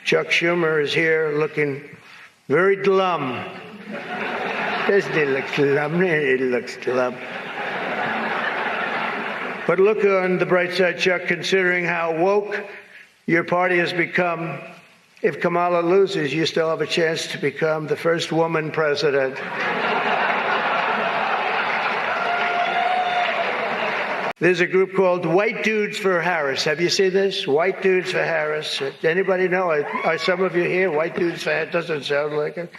Chuck Schumer is here looking very glum. Doesn't he look glum? He looks glum. But look on the bright side, Chuck, considering how woke your party has become. If Kamala loses, you still have a chance to become the first woman president. There's a group called White Dudes for Harris. Have you seen this? White Dudes for Harris. Anybody know? Are some of you here? White Dudes for Harris? Doesn't sound like it.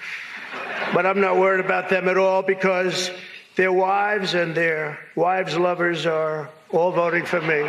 But I'm not worried about them at all because their wives and their wives' lovers are all voting for me.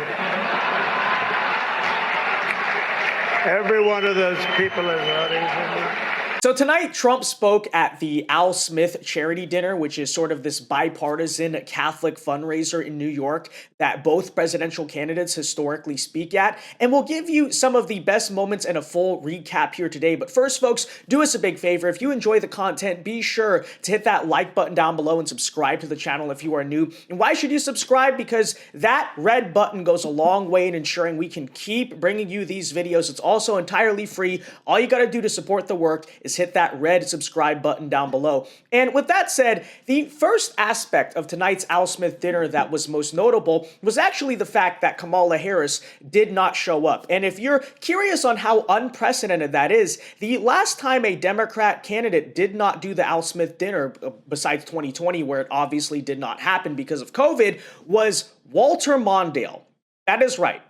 Every one of those people is voting for me. So tonight, Trump spoke at the Al Smith charity dinner, which is sort of this bipartisan Catholic fundraiser in New York that both presidential candidates historically speak at. And we'll give you some of the best moments and a full recap here today. But first, folks, do us a big favor. If you enjoy the content, be sure to hit that like button down below and subscribe to the channel if you are new. And why should you subscribe? Because that red button goes a long way in ensuring we can keep bringing you these videos. It's also entirely free. All you got to do to support the work is hit that red subscribe button down below. And with that said, the first aspect of tonight's Al Smith dinner that was most notable was actually the fact that Kamala Harris did not show up. And if you're curious on how unprecedented that is, the last time a Democrat candidate did not do the Al Smith dinner, besides 2020, where it obviously did not happen because of COVID, was Walter Mondale. That is right.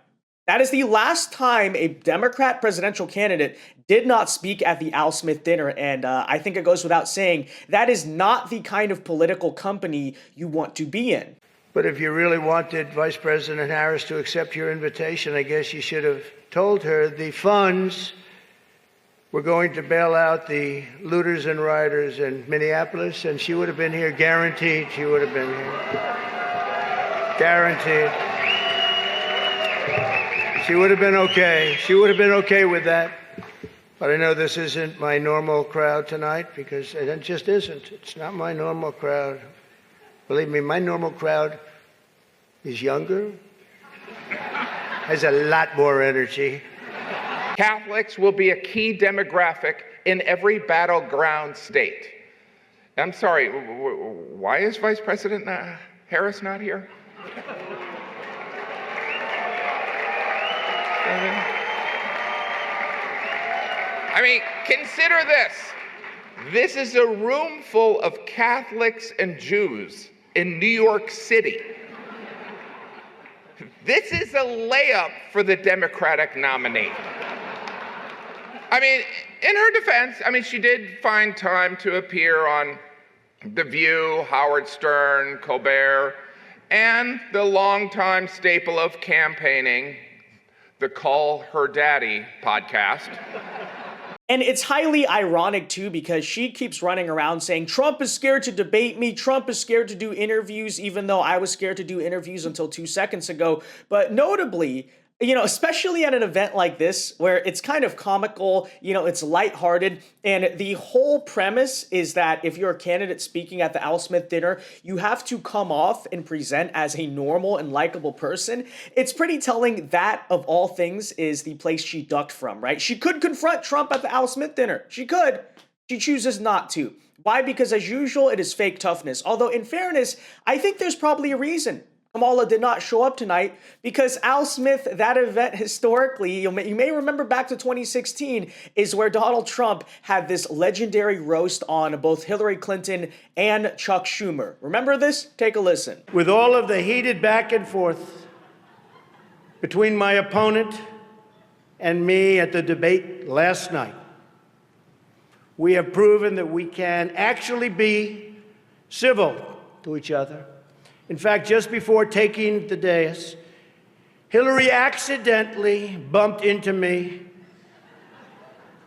That is the last time a Democrat presidential candidate did not speak at the Al Smith dinner, and I think it goes without saying that is not the kind of political company you want to be in. But if you really wanted Vice President Harris to accept your invitation, I guess you should have told her the funds were going to bail out the looters and rioters in Minneapolis, and she would have been here, guaranteed she would have been here. Guaranteed. She would have been okay. She would have been okay with that. But I know this isn't my normal crowd tonight because it just isn't. It's not my normal crowd. Believe me, my normal crowd is younger, has a lot more energy. Catholics will be a key demographic in every battleground state. I'm sorry, why is Vice President Harris not here? I mean, consider this. This is a room full of Catholics and Jews in New York City. This is a layup for the Democratic nominee. I mean, in her defense, she did find time to appear on The View, Howard Stern, Colbert, and the longtime staple of campaigning, the Call Her Daddy podcast. And it's highly ironic, too, because she keeps running around saying, Trump is scared to debate me. Trump is scared to do interviews, even though I was scared to do interviews until 2 seconds ago. But notably, especially at an event like this, where it's kind of comical, it's lighthearted, and the whole premise is that if you're a candidate speaking at the Al Smith dinner, you have to come off and present as a normal and likable person. It's pretty telling that, of all things, is the place she ducked from, right? She could confront Trump at the Al Smith dinner. She could. She chooses not to. Why? Because as usual, it is fake toughness. Although, in fairness, I think there's probably a reason Kamala did not show up tonight, because Al Smith, that event historically, you may remember back to 2016, is where Donald Trump had this legendary roast on both Hillary Clinton and Chuck Schumer. Remember this? Take a listen. With all of the heated back and forth between my opponent and me at the debate last night, we have proven that we can actually be civil to each other. In fact, just before taking the dais, Hillary accidentally bumped into me,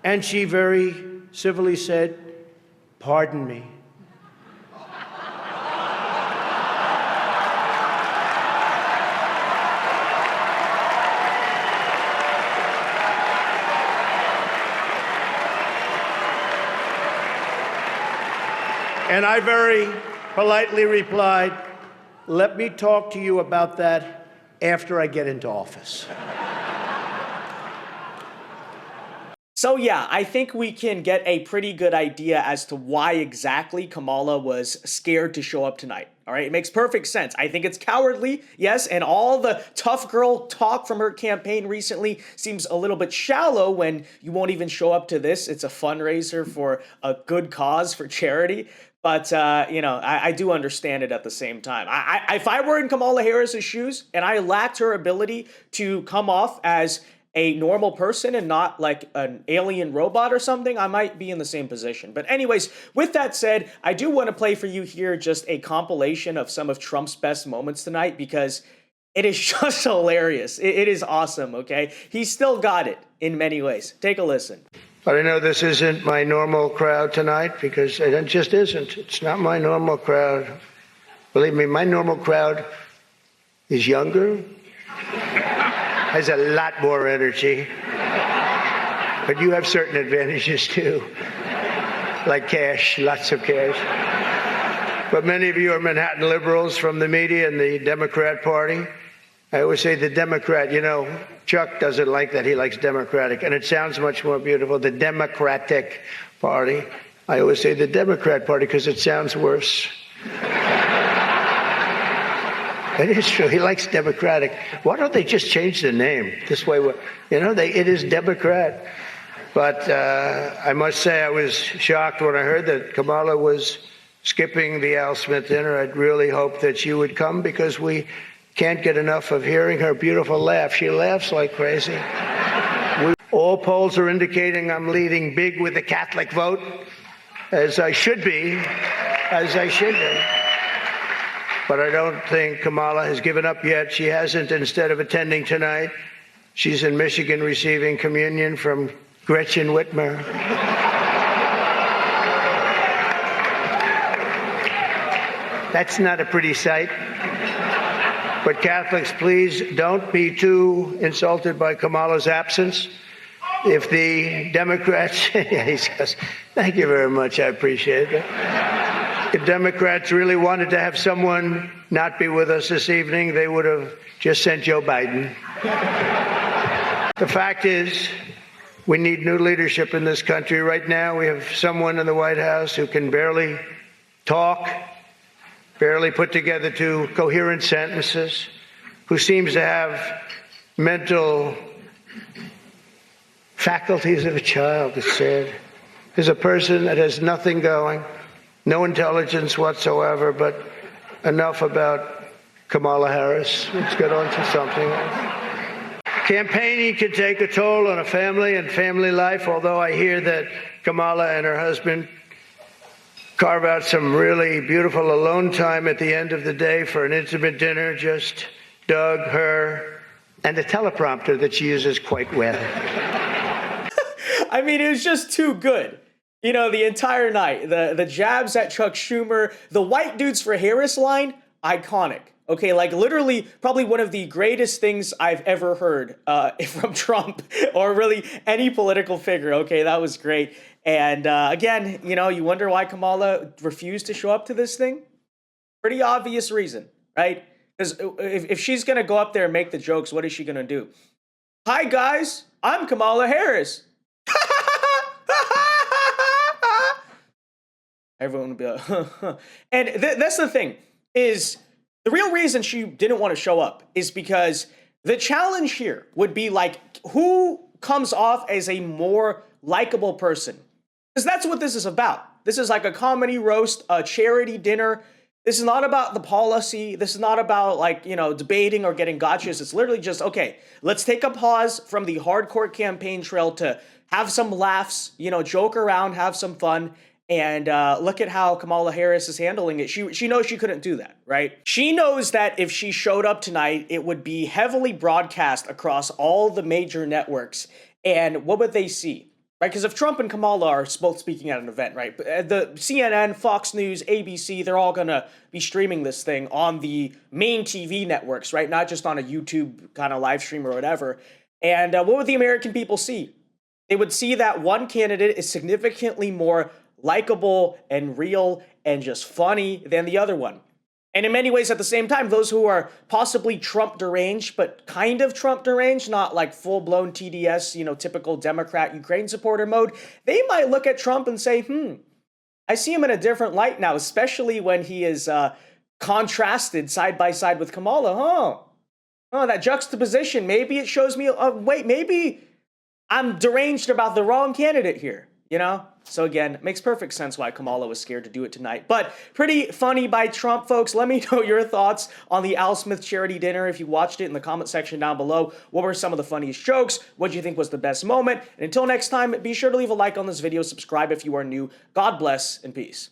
and she very civilly said, "Pardon me." And I very politely replied, "Let me talk to you about that after I get into office." So yeah, I think we can get a pretty good idea as to why exactly Kamala was scared to show up tonight. All right, it makes perfect sense. I think it's cowardly, yes, and all the tough girl talk from her campaign recently seems a little bit shallow when you won't even show up to this. It's a fundraiser for a good cause, for charity. But I do understand it at the same time. If I were in Kamala Harris's shoes and I lacked her ability to come off as a normal person and not like an alien robot or something, I might be in the same position. But anyways, with that said, I do want to play for you here just a compilation of some of Trump's best moments tonight because it is just hilarious. It is awesome, okay? He's still got it in many ways. Take a listen. But I know this isn't my normal crowd tonight because it just isn't. It's not my normal crowd. Believe me, my normal crowd is younger, has a lot more energy, but you have certain advantages too, like cash, lots of cash. But many of you are Manhattan liberals from the media and the Democrat Party. I always say the Democrat, Chuck doesn't like that. He likes Democratic, and it sounds much more beautiful, the Democratic Party. I always say the Democrat Party because it sounds worse. It is true. He likes Democratic. Why don't they just change the name? This way, it is Democrat. But I must say I was shocked when I heard that Kamala was skipping the Al Smith dinner. I'd really hoped that she would come because we can't get enough of hearing her beautiful laugh. She laughs like crazy. All polls are indicating I'm leading big with the Catholic vote, as I should be. But I don't think Kamala has given up yet. She hasn't. Instead of attending tonight, she's in Michigan receiving communion from Gretchen Whitmer. That's not a pretty sight. But Catholics, please don't be too insulted by Kamala's absence. If the Democrats, he says, thank you very much, I appreciate it. If Democrats really wanted to have someone not be with us this evening, they would have just sent Joe Biden. The fact is, we need new leadership in this country. Right now, we have someone in the White House who can barely talk, barely put together two coherent sentences, who seems to have mental faculties of a child, it's sad. Is a person that has nothing going, no intelligence whatsoever, but enough about Kamala Harris. Let's get on to something else. Campaigning can take a toll on a family and family life, although I hear that Kamala and her husband carve out some really beautiful alone time at the end of the day for an intimate dinner, just Doug, her, and a teleprompter that she uses quite well. I mean, it was just too good. The entire night, the jabs at Chuck Schumer, the white dudes for Harris line, iconic. Okay, like literally probably one of the greatest things I've ever heard from Trump or really any political figure. Okay, that was great. And again, you wonder why Kamala refused to show up to this thing. Pretty obvious reason, right? Because if she's going to go up there and make the jokes, what is she going to do? Hi, guys, I'm Kamala Harris. Everyone would be like, and that's the thing, is the real reason she didn't want to show up is because the challenge here would be like, who comes off as a more likable person? Because that's what this is about. This is like a comedy roast, a charity dinner. This is not about the policy. This is not about debating or getting gotchas. It's literally just, okay, let's take a pause from the hardcore campaign trail to have some laughs, joke around, have some fun. And look at how Kamala Harris is handling it. She knows she couldn't do that, right? She knows that if she showed up tonight, it would be heavily broadcast across all the major networks. And what would they see? Right? Because if Trump and Kamala are both speaking at an event, right? The CNN, Fox News, ABC, they're all going to be streaming this thing on the main TV networks, right? Not just on a YouTube kind of live stream or whatever. And what would the American people see? They would see that one candidate is significantly more likable and real and just funny than the other one. And in many ways, at the same time, those who are possibly Trump deranged, but kind of Trump deranged, not like full-blown TDS, typical Democrat Ukraine supporter mode, they might look at Trump and say, I see him in a different light now, especially when he is contrasted side by side with Kamala. Oh, that juxtaposition, maybe it shows me, wait, maybe I'm deranged about the wrong candidate here, So again, it makes perfect sense why Kamala was scared to do it tonight. But pretty funny by Trump, folks. Let me know your thoughts on the Al Smith charity dinner. If you watched it, in the comment section down below, what were some of the funniest jokes? What do you think was the best moment? And until next time, be sure to leave a like on this video, subscribe if you are new. God bless and peace.